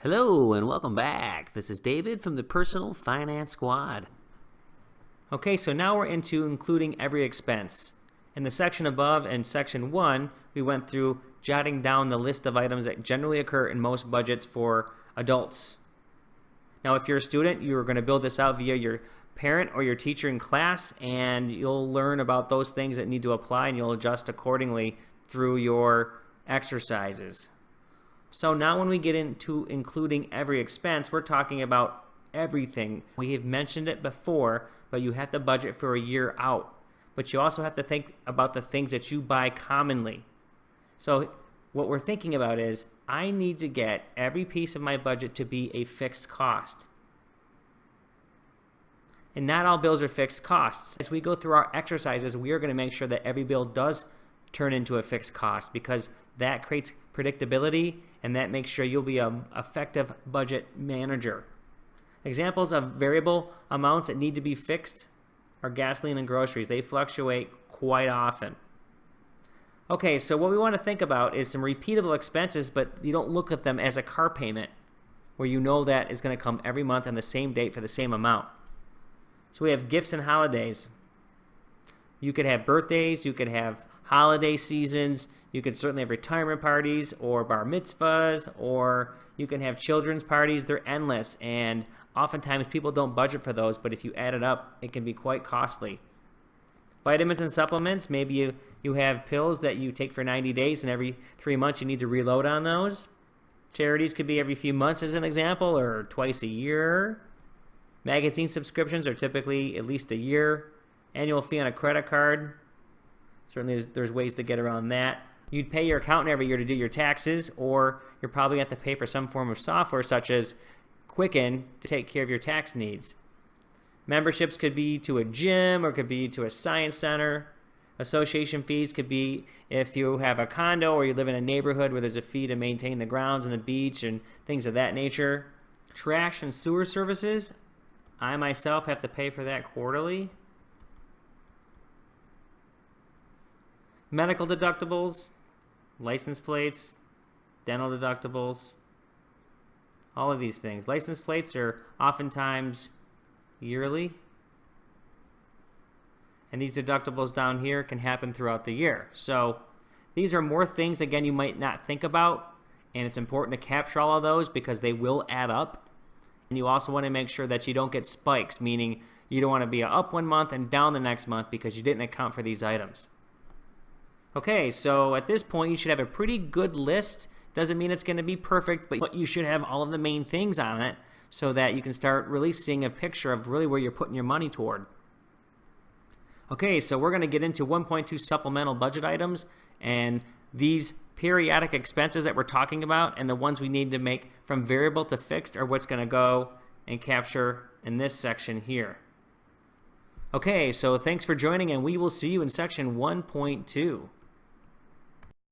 Hello and welcome back. This is David from the Personal Finance Squad. Okay, so now we're into including every expense. In the section above, in section 1, we went through jotting down the list of items that generally occur in most budgets for adults. Now, if you're a student, you're going to build this out via your parent or your teacher in class, and you'll learn about those things that need to apply, and you'll adjust accordingly through your exercises. So now when we get into including every expense, we're talking about everything. We have mentioned it before, but you have to budget for a year out. But you also have to think about the things that you buy commonly. So what we're thinking about is, I need to get every piece of my budget to be a fixed cost. And not all bills are fixed costs. As we go through our exercises, we are going to make sure that every bill does turn into a fixed cost, because that creates predictability and that makes sure you'll be an effective budget manager. Examples of variable amounts that need to be fixed are gasoline and groceries. They fluctuate quite often. Okay, so what we want to think about is some repeatable expenses, but you don't look at them as a car payment where you know that is going to come every month on the same date for the same amount. So we have gifts and holidays. You could have birthdays, you could have holiday seasons, you could certainly have retirement parties or bar mitzvahs, or you can have children's parties. They're endless, and oftentimes people don't budget for those, but if you add it up, it can be quite costly. Vitamins and supplements, maybe you have pills that you take for 90 days, and every 3 months you need to reload on those. Charities could be every few months as an example, or twice a year. Magazine subscriptions are typically at least a year. Annual fee on a credit card. Certainly there's ways to get around that. You'd pay your accountant every year to do your taxes, or you're probably going to have to pay for some form of software such as Quicken to take care of your tax needs. Memberships could be to a gym or could be to a science center. Association fees could be if you have a condo or you live in a neighborhood where there's a fee to maintain the grounds and the beach and things of that nature. Trash and sewer services, I myself have to pay for that quarterly. Medical deductibles, license plates, dental deductibles, all of these things. License plates are oftentimes yearly, and these deductibles down here can happen throughout the year. So these are more things, again, you might not think about, and it's important to capture all of those because they will add up. And you also want to make sure that you don't get spikes, meaning you don't want to be up one month and down the next month because you didn't account for these items. Okay, so at this point you should have a pretty good list. Doesn't mean it's going to be perfect, but you should have all of the main things on it so that you can start really seeing a picture of really where you're putting your money toward. Okay, so we're going to get into 1.2 supplemental budget items, and these periodic expenses that we're talking about and the ones we need to make from variable to fixed are what's going to go and capture in this section here. Okay, so thanks for joining, and we will see you in section 1.2.